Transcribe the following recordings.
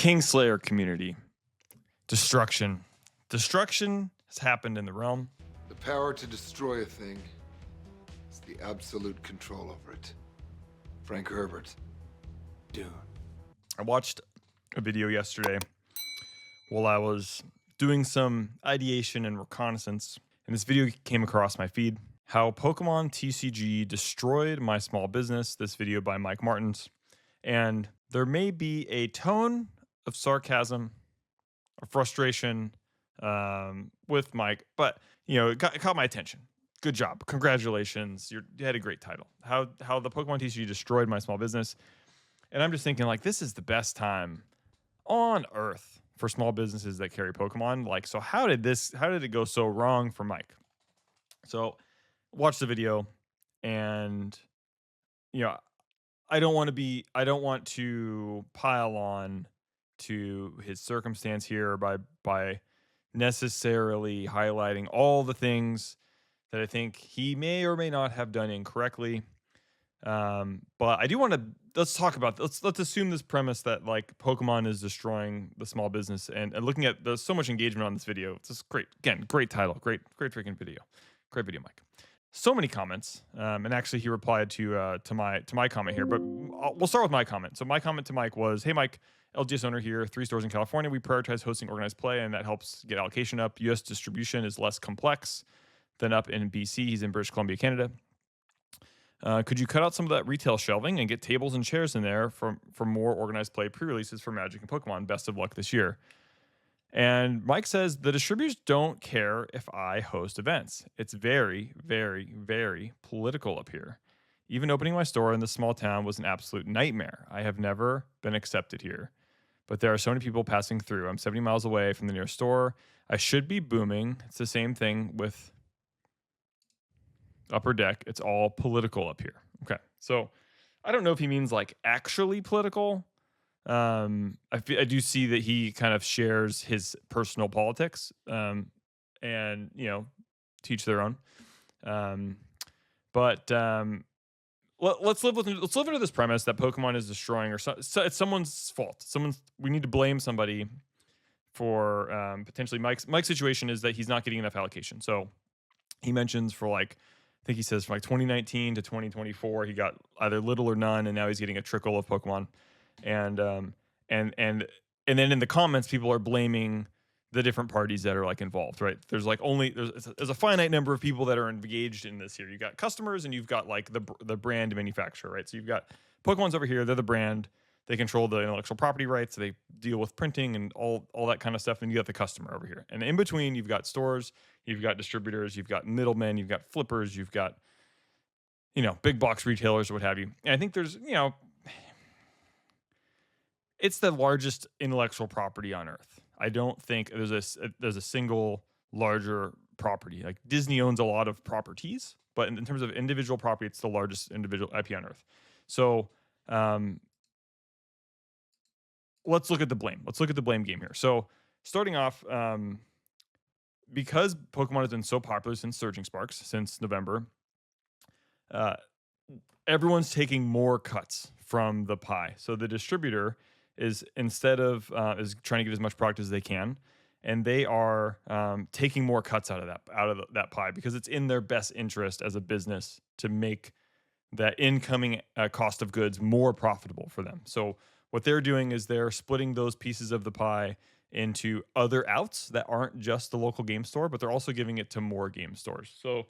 Kingslayer community. Destruction. Destruction has happened in the realm. The power to destroy a thing is the absolute control over it. Frank Herbert. Dune. I watched a video yesterday while I was doing some ideation and reconnaissance, and this video came across my feed. How Pokemon TCG destroyed my small business, this video by Mike Martins. And there may be a tone of sarcasm or frustration with Mike, but it caught my attention. Good job. Congratulations. You had a great title. How the Pokemon TCG destroyed my small business. And I'm just thinking, like, this is the best time on earth for small businesses that carry Pokemon. Like, so how did it go so wrong for Mike? So watch the video, and I don't want to pile on to his circumstance here by necessarily highlighting all the things that I think he may or may not have done incorrectly. But I do want to let's assume this premise that like Pokemon is destroying the small business, and looking at there's so much engagement on this video. It's just great. Again, great title, great freaking video. Great video, Mike. So many comments, and actually he replied to my comment here, but we'll start with my comment. So my comment to Mike was, "Hey Mike, LGS owner here, 3 stores in California. We prioritize hosting organized play, and that helps get allocation up. US distribution is less complex than up in BC. He's in British Columbia, Canada. Could you cut out some of that retail shelving and get tables and chairs in there for more organized play pre-releases for Magic and Pokemon? Best of luck this year." And Mike says, the distributors don't care if I host events. It's very, very, very political up here. Even opening my store in this small town was an absolute nightmare. I have never been accepted here. But there are so many people passing through. I'm 70 miles away from the nearest store. I should be booming. It's the same thing with Upper Deck. It's all political up here. Okay. So I don't know if he means like actually political. I do see that he kind of shares his personal politics, and teach their own. Let's live under this premise that Pokemon is destroying, or so it's someone's fault. We need to blame somebody for potentially Mike's situation is that he's not getting enough allocation. So he mentions for like, I think he says from like 2019 to 2024, he got either little or none, and now he's getting a trickle of Pokemon. And then in the comments, people are blaming the different parties that are like involved, right? There's like there's a finite number of people that are engaged in this here. You got customers, and you've got like the brand manufacturer, right? So you've got Pokemon's over here. They're the brand. They control the intellectual property rights. They deal with printing and all that kind of stuff. And you got the customer over here. And in between, you've got stores, you've got distributors, you've got middlemen, you've got flippers, you've got big box retailers or what have you. And I think there's it's the largest intellectual property on earth. I don't think there's a single larger property. Like Disney owns a lot of properties, but in terms of individual property, it's the largest individual IP on earth. So let's look at the blame. Let's look at the blame game here. So starting off, because Pokemon has been so popular since Surging Sparks, since November, everyone's taking more cuts from the pie. So the distributor is instead of is trying to get as much product as they can, and they are taking more cuts out of that pie because it's in their best interest as a business to make that incoming cost of goods more profitable for them. So what they're doing is they're splitting those pieces of the pie into other outs that aren't just the local game store, but they're also giving it to more game stores. So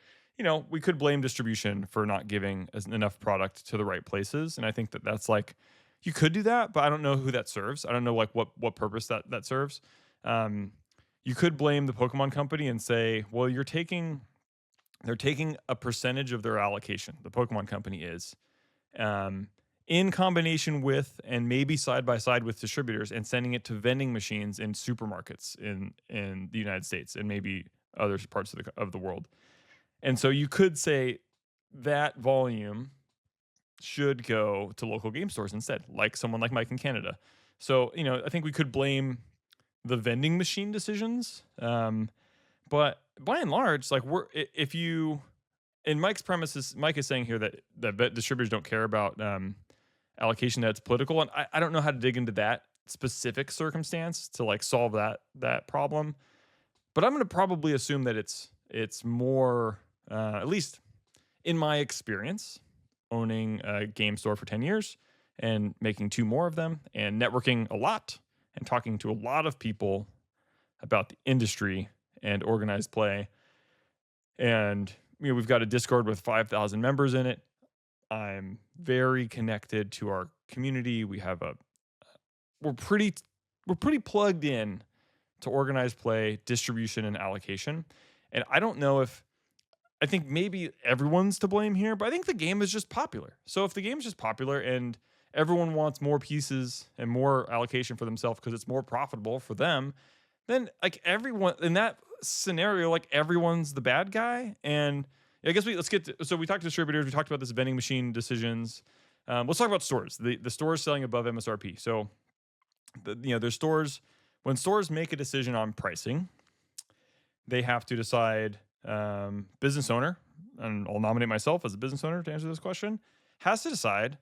we could blame distribution for not giving enough product to the right places, and I think that's like, you could do that, but I don't know who that serves. I don't know like what purpose that serves. You could blame the Pokemon company and say, well, they're taking a percentage of their allocation. The Pokemon company is, in combination with and maybe side by side with distributors, and sending it to vending machines in supermarkets in the United States and maybe other parts of the world. And so you could say that volume should go to local game stores instead, like someone like Mike in Canada. So, I think we could blame the vending machine decisions. But by and large, like in Mike's premises, Mike is saying here that distributors don't care about allocation, that's political. And I don't know how to dig into that specific circumstance to like solve that problem. But I'm going to probably assume that it's more, at least in my experience, owning a game store for 10 years and making 2 more of them and networking a lot and talking to a lot of people about the industry and organized play. And we've got a Discord with 5,000 members in it. I'm very connected to our community. We're pretty plugged in to organized play, distribution, and allocation. And I think maybe everyone's to blame here, but I think the game is just popular. So if the game is just popular and everyone wants more pieces and more allocation for themselves because it's more profitable for them, then like everyone in that scenario, like everyone's the bad guy. And I guess so we talked to distributors, we talked about this vending machine decisions. Let's talk about stores. The stores selling above MSRP. So there's stores, when stores make a decision on pricing, they have to decide, business owner, and I'll nominate myself as a business owner to answer this question, has to decide,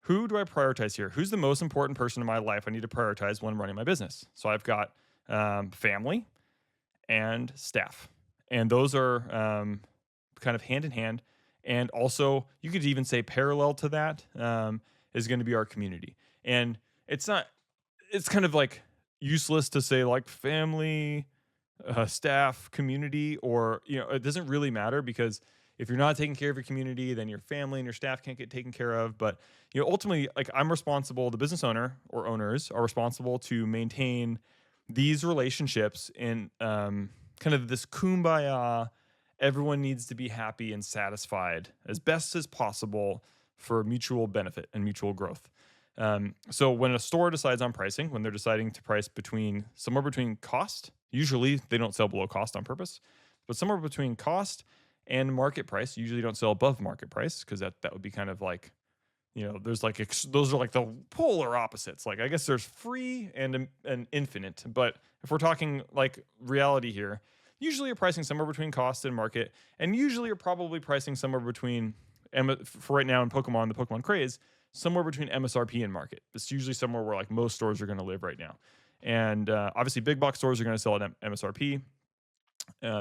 who do I prioritize here? Who's the most important person in my life I need to prioritize when running my business? So I've got family and staff. And those are kind of hand in hand. And also, you could even say parallel to that is going to be our community. And it's kind of like useless to say like family, staff, community, or it doesn't really matter, because if you're not taking care of your community, then your family and your staff can't get taken care of. But ultimately, like, I'm responsible, the business owner or owners are responsible to maintain these relationships in kind of this kumbaya. Everyone needs to be happy and satisfied as best as possible for mutual benefit and mutual growth. So when a store decides on pricing, when they're deciding to price somewhere between cost, usually they don't sell below cost on purpose, but somewhere between cost and market price, usually don't sell above market price, because that would be kind of like, there's like those are like the polar opposites. Like, I guess there's free and infinite, but if we're talking like reality here, usually you're pricing somewhere between cost and market, and usually you're probably pricing somewhere between, for right now in Pokemon, the Pokemon craze, somewhere between MSRP and market. It's usually somewhere where like most stores are going to live right now. And obviously big box stores are going to sell at MSRP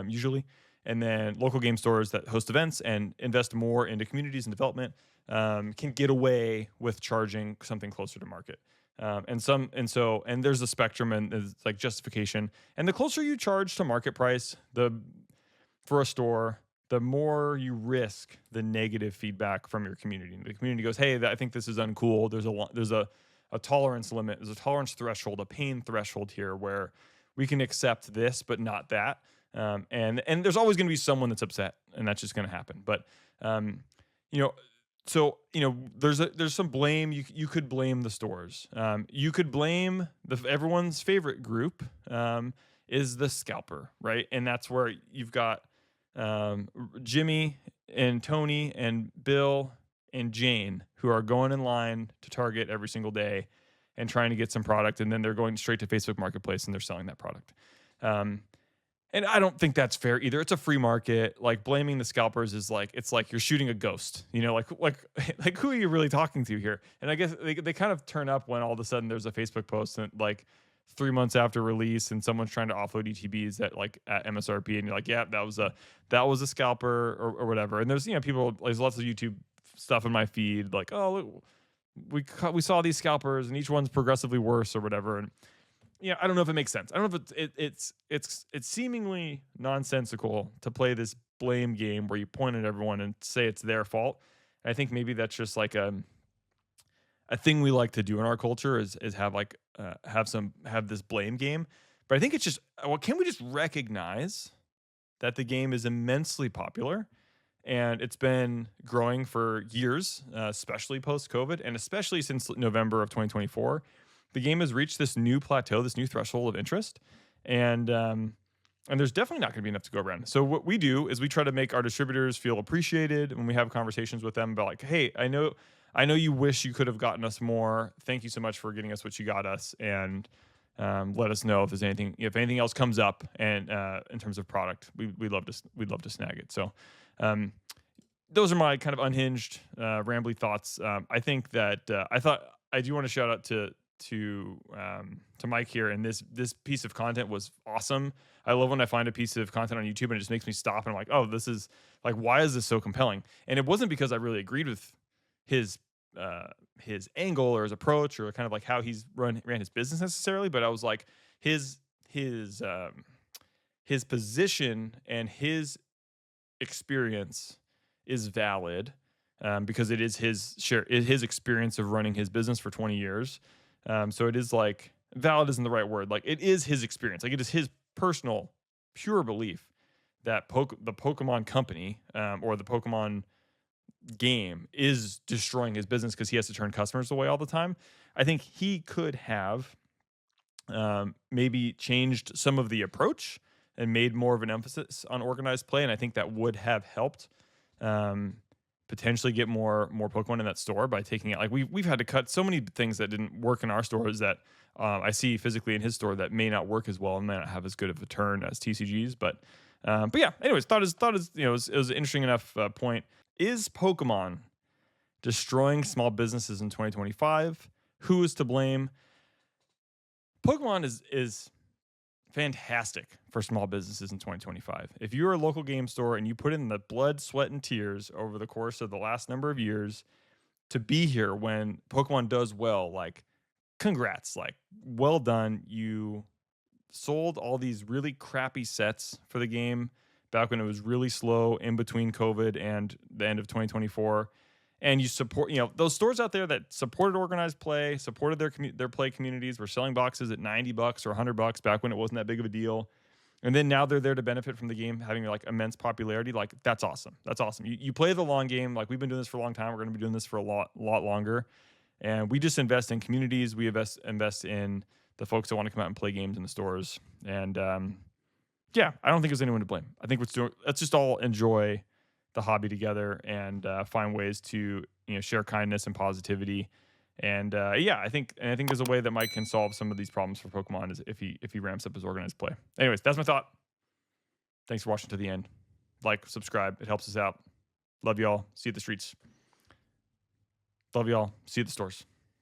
usually. And then local game stores that host events and invest more into communities and development can get away with charging something closer to market. And there's a spectrum, and there's like justification. And the closer you charge to market price, for a store, the more you risk the negative feedback from your community. And the community goes, "Hey, I think this is uncool. There's a tolerance limit. There's a tolerance threshold, a pain threshold here where we can accept this, but not that." And there's always going to be someone that's upset, and that's just going to happen. But there's some blame. You could blame the stores. You could blame everyone's favorite group is the scalper, right? And that's where you've got Jimmy and Tony and Bill and Jane, who are going in line to Target every single day and trying to get some product, and then they're going straight to Facebook Marketplace and they're selling that product. And I don't think that's fair either. It's a free market. Like, blaming the scalpers is like, it's like you're shooting a ghost. Like who are you really talking to here? And I guess they kind of turn up when all of a sudden there's a Facebook post and like 3 months after release, and someone's trying to offload ETBs at MSRP, and you're like, yeah, that was a scalper or whatever. And there's there's lots of YouTube stuff in my feed like, oh, look, we saw these scalpers and each one's progressively worse or whatever. And I don't know if it makes sense. I don't know if it's seemingly nonsensical to play this blame game where you point at everyone and say it's their fault. And I think maybe that's just like a thing we like to do in our culture is have this blame game. But I think it's just, can we just recognize that the game is immensely popular and it's been growing for years, especially post-COVID, and especially since November of 2024. The game has reached this new plateau, this new threshold of interest, and there's definitely not going to be enough to go around. So what we do is we try to make our distributors feel appreciated when we have conversations with them about like, hey, I know you wish you could have gotten us more. Thank you so much for getting us what you got us, and let us know if anything else comes up, and in terms of product, we'd love to snag it. So those are my kind of unhinged, rambly thoughts. I think that I do want to shout out to Mike here, and this piece of content was awesome. I love when I find a piece of content on YouTube and it just makes me stop and I'm like, oh, this is like, why is this so compelling? And it wasn't because I really agreed with his angle or his approach or kind of like how he's ran his business necessarily, but I was like, his position and his experience is valid, because it is his experience of running his business for 20 years. So it is like, valid isn't the right word. Like, it is his experience. Like, it is his personal pure belief that the Pokemon company, or the Pokemon game is destroying his business because he has to turn customers away all the time. I think he could have maybe changed some of the approach and made more of an emphasis on organized play, and I think that would have helped potentially get more Pokemon in that store by taking it. Like, we've had to cut so many things that didn't work in our stores that I see physically in his store that may not work as well and may not have as good of a turn as TCGs. But yeah. Anyways, thought is it was an interesting enough point. Is Pokemon destroying small businesses in 2025? Who is to blame? Pokemon is fantastic for small businesses in 2025. If you're a local game store and you put in the blood, sweat, and tears over the course of the last number of years to be here when Pokemon does well, like, congrats, like, well done. You sold all these really crappy sets for the game back when it was really slow in between COVID and the end of 2024. And you support, those stores out there that supported organized play, supported their play communities, were selling boxes at $90 or $100 back when it wasn't that big of a deal. And then now they're there to benefit from the game having like immense popularity. Like, that's awesome. That's awesome. You play the long game. Like, we've been doing this for a long time. We're going to be doing this for a lot longer. And we just invest in communities. We invest in the folks that want to come out and play games in the stores. And yeah, I don't think there's anyone to blame. I think let's just all enjoy the hobby together and find ways to share kindness and positivity. And yeah, I think there's a way that Mike can solve some of these problems for Pokemon is if he ramps up his organized play. Anyways, that's my thought. Thanks for watching to the end. Like, subscribe, it helps us out. Love y'all. See you at the streets. Love y'all. See you at the stores.